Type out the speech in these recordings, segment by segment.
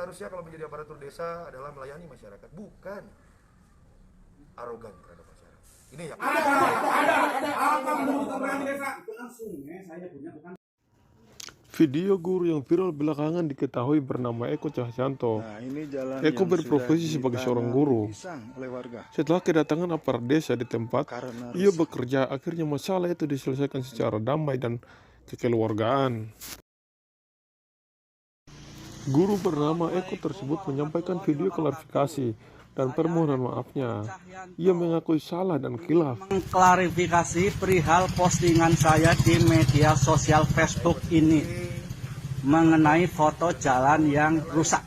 Seharusnya kalau menjadi aparatur desa adalah melayani masyarakat, bukan arogan terhadap masyarakat. Ini yang ada apa menurut keberadaan desa? Itu kan sungai saya punya, bukan. Video guru yang viral belakangan diketahui bernama Eko Cahyanto. Nah, ini jalan Eko yang berprofesi sudah sebagai seorang ditanami guru. pisang oleh warga. Setelah kedatangan aparat desa di tempat Karena ia bekerja, akhirnya masalah itu diselesaikan secara damai dan kekeluargaan. Guru bernama Eko tersebut menyampaikan video klarifikasi dan permohonan maafnya. Ia mengakui salah dan khilaf. Mengklarifikasi perihal postingan saya di media sosial Facebook ini mengenai foto jalan yang rusak.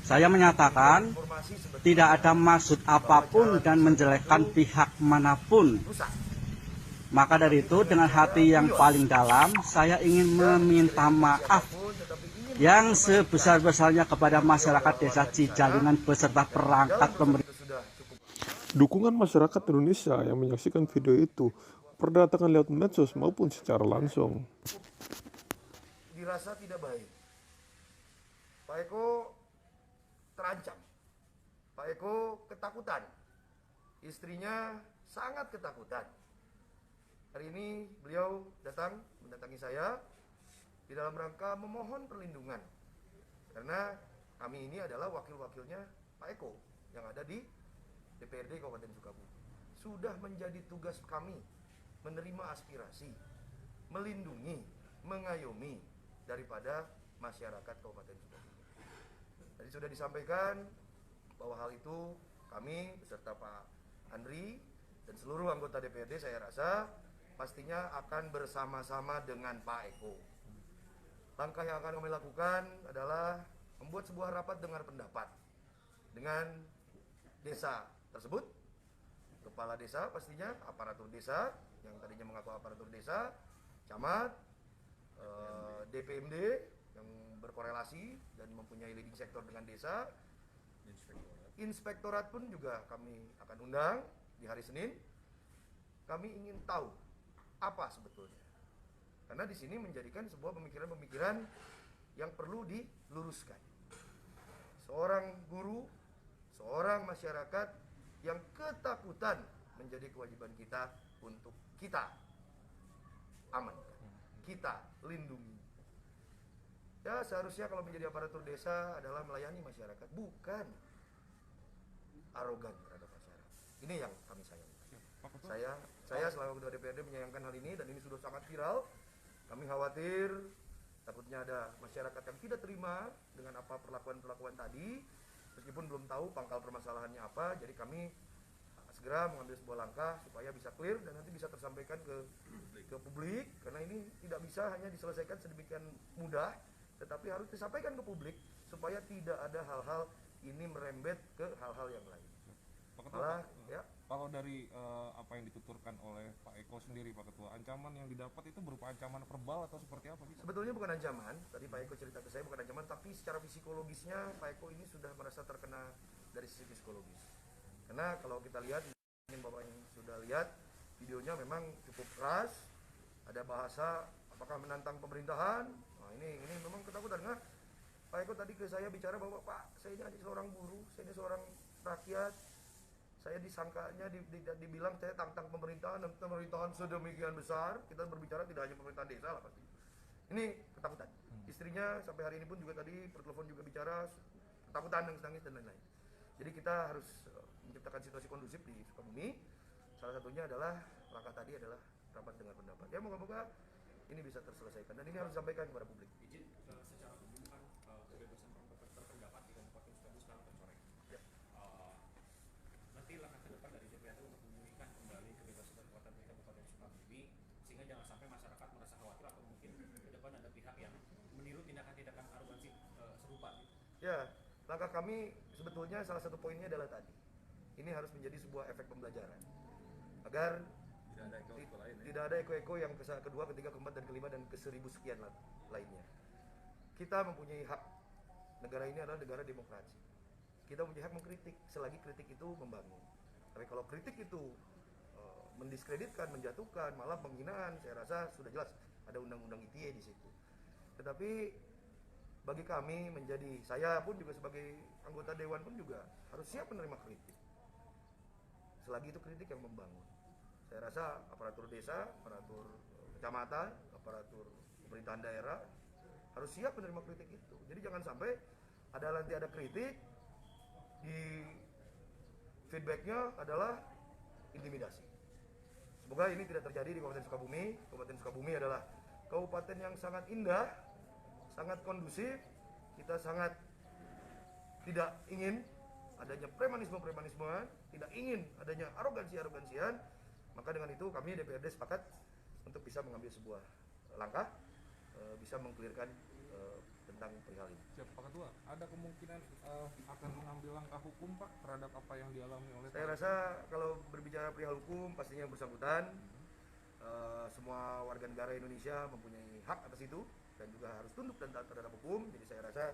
Saya menyatakan tidak ada maksud apapun dan menjelekkan pihak manapun. Maka dari itu, dengan hati yang paling dalam, saya ingin meminta maaf yang sebesar-besarnya kepada masyarakat desa Cijalingan beserta perangkat pemerintah. Dukungan masyarakat Indonesia yang menyaksikan video itu berdatangan lewat medsos maupun secara langsung. dirasa tidak baik. Pak Eko terancam. Pak Eko ketakutan. Istrinya sangat ketakutan. Hari ini beliau mendatangi saya di dalam rangka memohon perlindungan. Karena kami ini adalah wakil-wakilnya Pak Eko yang ada di DPRD Kabupaten Sukabumi. Sudah menjadi tugas kami menerima aspirasi, melindungi, mengayomi daripada masyarakat Kabupaten Sukabumi. Tadi sudah disampaikan bahwa hal itu kami beserta Pak Andri dan seluruh anggota DPRD saya rasa pastinya akan bersama-sama dengan Pak Eko. Langkah yang akan kami lakukan adalah membuat sebuah rapat dengar pendapat dengan desa tersebut, kepala desa pastinya, aparatur desa yang tadinya mengaku aparatur desa, camat, DPMD yang berkorelasi dan mempunyai leading sektor dengan desa, inspektorat pun juga kami akan undang di hari Senin. Kami ingin tahu apa sebetulnya, karena di sini menjadikan sebuah pemikiran-pemikiran yang perlu diluruskan. Seorang guru, seorang masyarakat yang ketakutan menjadi kewajiban kita untuk kita amankan, kita lindungi. Ya, seharusnya kalau menjadi aparatur desa adalah melayani masyarakat, bukan arogan terhadap masyarakat. Ini yang kami sayangkan. Saya selaku ketua DPRD menyayangkan hal ini dan ini sudah sangat viral. Kami khawatir takutnya ada masyarakat yang tidak terima dengan apa perlakuan tadi, meskipun belum tahu pangkal permasalahannya apa. Jadi kami segera mengambil sebuah langkah supaya bisa clear dan nanti bisa tersampaikan ke publik, karena ini tidak bisa hanya diselesaikan sedemikian mudah, tetapi harus disampaikan ke publik supaya tidak ada hal-hal ini merembet ke hal-hal yang lain. Pak Ketua, kalau dari apa yang dituturkan oleh Pak Eko sendiri, Pak Ketua, ancaman yang didapat itu berupa ancaman verbal atau seperti apa? Sebetulnya bukan ancaman, tadi Pak Eko cerita ke saya bukan ancaman, tapi secara psikologisnya Pak Eko ini sudah merasa terkena dari sisi psikologis. Karena kalau kita lihat, mungkin Bapak yang sudah lihat videonya memang cukup keras, ada bahasa apakah menantang pemerintahan. Nah ini memang ketakutan. Nah, Pak Eko tadi ke saya bicara bahwa Pak, saya ini seorang buruh, saya ini seorang rakyat, saya disangkanya dibilang saya tantang pemerintahan dan pemerintahan sedemikian besar. Kita berbicara tidak hanya pemerintahan desa lah pasti. Ini ketakutan. Istrinya sampai hari ini pun juga tadi pertelepon juga bicara ketakutan, nangis dan lain-lain. Jadi kita harus menciptakan situasi kondusif di Sukabumi. Salah satunya adalah langkah tadi adalah rapat dengar pendapat. Ya moga-moga ini bisa terselesaikan dan ini harus disampaikan kepada publik. Izin secara umum kan kebebasan berpendapat di Kabupaten Sukabumi sekarang tercoreng. Ya. Nanti langkah ke depan dari DPRD untuk memulihkan kembali kebebasan berpendapat di Kabupaten Sukabumi sehingga jangan sampai masyarakat merasa khawatir atau mungkin ke depan ada pihak yang meniru tindakan-tindakan arogansi serupa. Ya, langkah kami sebetulnya salah satu poinnya adalah tadi. Ini harus menjadi sebuah efek pembelajaran agar tidak ada eko-eko yang kedua, ketiga, keempat, dan kelima, dan ke-1000 sekian lainnya. Kita mempunyai hak. Negara ini adalah negara demokrasi. Kita mempunyai hak mengkritik selagi kritik itu membangun. Tapi kalau kritik itu mendiskreditkan, menjatuhkan, malah penghinaan, saya rasa sudah jelas ada undang-undang ITE di situ. Tetapi bagi kami saya pun juga sebagai anggota dewan pun juga harus siap menerima kritik. Selagi itu kritik yang membangun. Saya rasa aparatur desa, aparatur kecamatan, aparatur pemerintahan daerah harus siap menerima kritik itu. Jadi jangan sampai nanti ada kritik, di feedbacknya adalah intimidasi. Semoga ini tidak terjadi di Kabupaten Sukabumi. Kabupaten Sukabumi adalah kabupaten yang sangat indah, sangat kondusif. Kita sangat tidak ingin adanya premanisme-premanismean, tidak ingin adanya arogansi-arogansian. Maka dengan itu kami DPRD sepakat untuk bisa mengambil sebuah langkah, bisa mengklirkan tentang perihal ini. Siap Pak Ketua, ada kemungkinan akan mengambil langkah hukum Pak terhadap apa yang dialami oleh Saya rasa kalau berbicara perihal hukum pastinya yang bersangkutan, semua warga negara Indonesia mempunyai hak atas itu dan juga harus tunduk dan taat terhadap hukum. Jadi saya rasa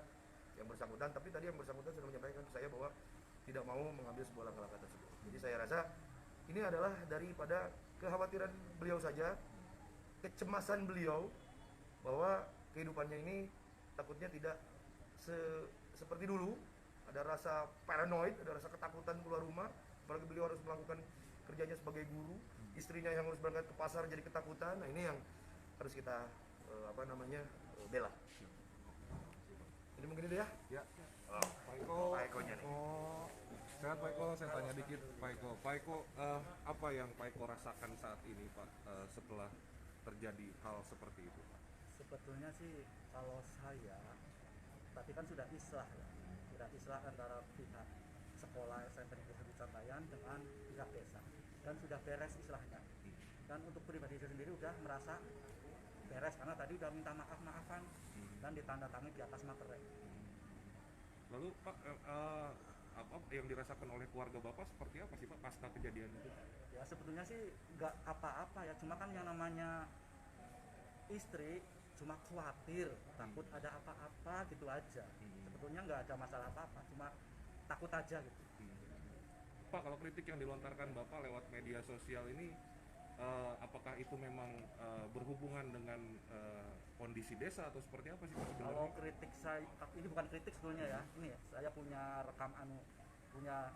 yang bersangkutan, tapi tadi yang bersangkutan sudah menyampaikan ke saya bahwa tidak mau mengambil sebuah langkah-langkah tersebut. Jadi saya rasa ini adalah daripada kekhawatiran beliau saja, kecemasan beliau bahwa kehidupannya ini takutnya tidak seperti dulu, ada rasa paranoid, ada rasa ketakutan keluar rumah, apalagi beliau harus melakukan kerjanya sebagai guru, istrinya yang harus berangkat ke pasar jadi ketakutan. Nah ini yang harus kita bela. Ini mungkin itu ya. Ya. Pak Eko. Pak Ekonya nih. Sehat Pak Eko, saya tanya dikit Pak Eko. Pak Eko, apa yang Pak Eko rasakan saat ini Pak setelah terjadi hal seperti itu Pak? Sebetulnya sih kalau saya, tapi kan sudah islah ya, sudah islah antara pihak sekolah SMP Negeri 1 Catayan dengan pihak desa, dan sudah beres islahnya. Dan untuk pribadi saya sendiri udah merasa beres karena tadi udah minta maaf-maafan dan ditandatangani di atas materai. Lalu Pak, apa yang dirasakan oleh keluarga Bapak seperti apa sih Pak pasca kejadian itu? Ya sebetulnya sih nggak apa-apa ya, cuma kan yang namanya istri cuma khawatir, takut ada apa-apa gitu aja. Sebetulnya nggak ada masalah apa-apa, cuma takut aja gitu. Pak, kalau kritik yang dilontarkan Bapak lewat media sosial ini, apakah itu memang berhubungan dengan kondisi desa atau seperti apa sih Pak sebenarnya? Kalau kritik saya, ini bukan kritik sebetulnya ya, ini ya, saya punya rekam punya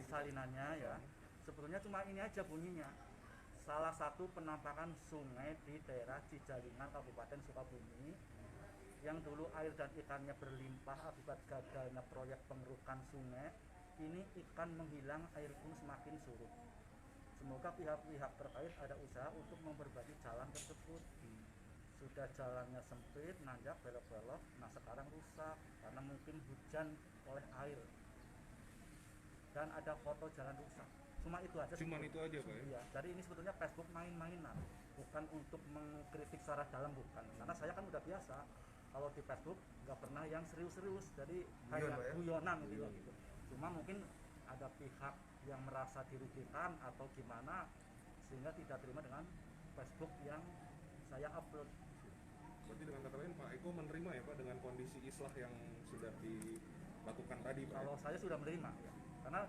salinannya ya. Sebetulnya cuma ini aja bunyinya. Salah satu penampakan sungai di daerah Cijalingan, Kabupaten Sukabumi, yang dulu air dan ikannya berlimpah akibat gagalnya proyek pengerukan sungai, ini ikan menghilang, air pun semakin surut. Semoga pihak-pihak terkait ada usaha untuk memperbaiki jalan tersebut. Sudah jalannya sempit, nanjak, belok-belok, nah sekarang rusak karena mungkin hujan oleh air. Dan ada foto jalan rusak. Cuma itu aja. Cuman itu aja Pak ya? Iya, jadi ini sebetulnya Facebook main-mainan, bukan untuk mengkritik secara dalam, bukan. Karena saya kan udah biasa, kalau di Facebook nggak pernah yang serius-serius, jadi kayak guyonan gitu. Cuma mungkin ada pihak yang merasa dirugikan atau gimana, sehingga tidak terima dengan Facebook yang saya upload. Berarti dengan kata lain Pak Eko menerima ya Pak dengan kondisi islah yang sudah dilakukan tadi Pak? Kalau saya sudah menerima ya. Karena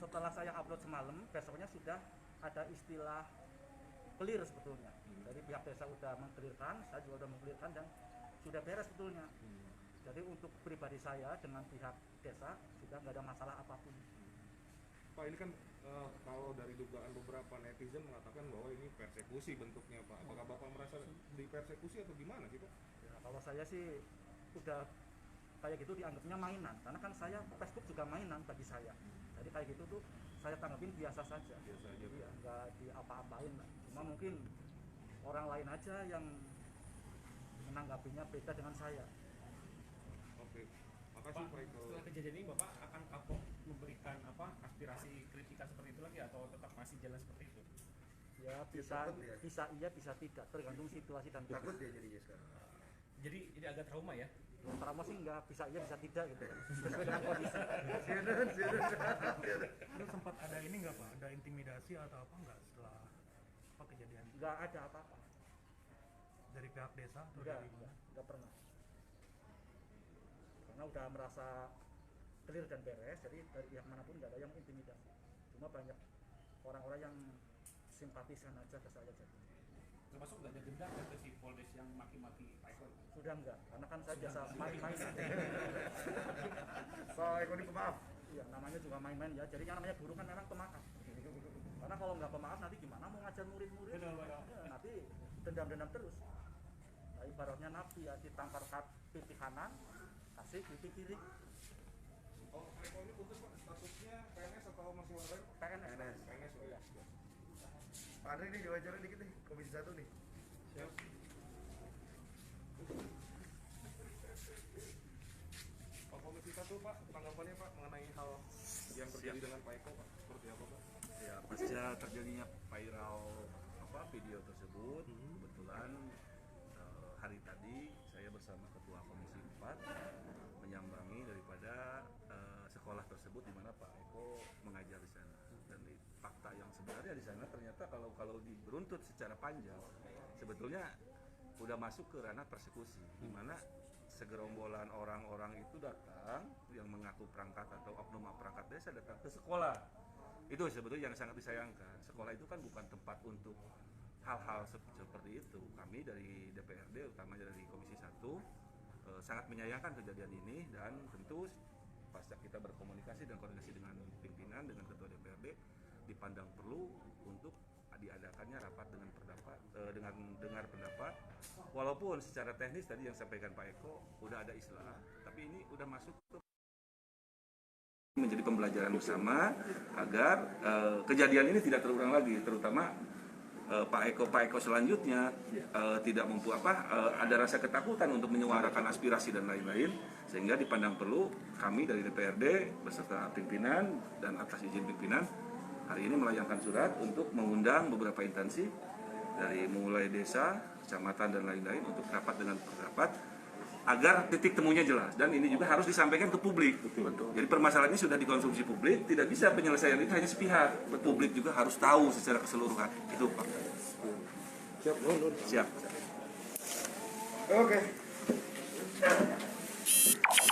setelah saya upload semalam, besoknya sudah ada istilah clear sebetulnya. Jadi pihak desa sudah mengklirkan, saya juga sudah mengklirkan dan sudah beres sebetulnya. Jadi untuk pribadi saya dengan pihak desa sudah nggak ada masalah apapun. Pak, ini kan kalau dari dugaan beberapa netizen mengatakan bahwa ini persekusi bentuknya Pak. Apakah Bapak merasa dipersekusi atau gimana sih Pak? Ya, kalau saya sih udah kayak gitu dianggapnya mainan, karena kan saya Facebook juga mainan bagi saya. Jadi kayak gitu tuh saya tanggapin biasa saja. Biasa aja. Iya, nggak diapa-apain lah. Cuma mungkin orang lain aja yang menanggapinya beda dengan saya. Oke, makasih Pak Eko. Setelah kejadian ini Bapak akan kapok memberikan aspirasi kritikan seperti itu lagi atau tetap masih jalan seperti itu? Ya bisa iya bisa tidak, tergantung situasi dan Takut dia jadinya sekarang. Jadi agak trauma ya? trauma sih nggak bisa iya bisa tidak gitu sesuai dengan kondisi. Itu sempat ada ini nggak Pak? Ada intimidasi atau apa nggak setelah apa kejadian Nggak ada apa-apa. dari pihak desa atau Nggak, dari mana? nggak pernah. Karena udah merasa clear dan beres, jadi dari pihak manapun nggak ada yang intimidasi. Cuma banyak orang-orang yang simpatisan aja ke saya jadi. Termasuk nggak ada dendam kan ke si Poldes yang maki-maki Pak Eko? Sudah enggak, karena kan saya biasa main-main. Pak Eko ini pemaaf. Iya, namanya juga main-main ya. Jadi yang namanya guru kan memang pemaaf. Karena kalau nggak pemaaf nanti gimana mau ngajar murid-murid? Ya, nanti dendam-dendam terus. Nah, ibaratnya nabi ya, ditampar pipi kanan, kasih pipi kiri. Oh, Pak Eko ini putus Pak, statusnya PNS atau masih honorer? PNS. PNS ya. Pak Andri nih diwawancara dikit nih, Komisi 1 nih. Siap. Pak Komisi 1 Pak, tanggapannya Pak mengenai hal yang terjadi dengan Pak Eko Pak, seperti apa Pak? Ya, pasca terjadinya viral video tersebut, kebetulan hari tadi saya bersama Ketua Komisi 4 menyambangi daripada sekolah tersebut di mana Pak Eko mengajar di sana. Dan fakta yang sebenarnya di sana ternyata kalau diberuntut secara panjang, sebetulnya udah masuk ke ranah persekusi, di mana segerombolan orang-orang itu datang yang mengaku perangkat atau oknum perangkat desa datang ke sekolah. Itu sebetulnya yang sangat disayangkan. Sekolah itu kan bukan tempat untuk hal-hal seperti itu. Kami dari DPRD, utamanya dari Komisi 1, sangat menyayangkan kejadian ini, dan tentu pasca kita berkomunikasi dan koordinasi dengan pimpinan, dengan Ketua DPRD, dipandang perlu untuk diadakannya rapat dengan dengar pendapat. Walaupun secara teknis tadi yang sampaikan Pak Eko udah ada islah, tapi ini udah masuk ke menjadi pembelajaran bersama agar kejadian ini tidak terulang lagi, terutama Pak Eko selanjutnya tidak ada rasa ketakutan untuk menyuarakan aspirasi dan lain-lain, sehingga dipandang perlu kami dari DPRD beserta pimpinan dan atas izin pimpinan hari ini melayangkan surat untuk mengundang beberapa instansi dari mulai desa, kecamatan dan lain-lain untuk rapat dengan pendapat agar titik temunya jelas, dan ini juga harus disampaikan ke publik. Betul. Jadi permasalahan ini sudah dikonsumsi publik, tidak bisa penyelesaian itu hanya sepihak. Publik juga harus tahu secara keseluruhan. Itu Pak. Siap. Siap. Oke.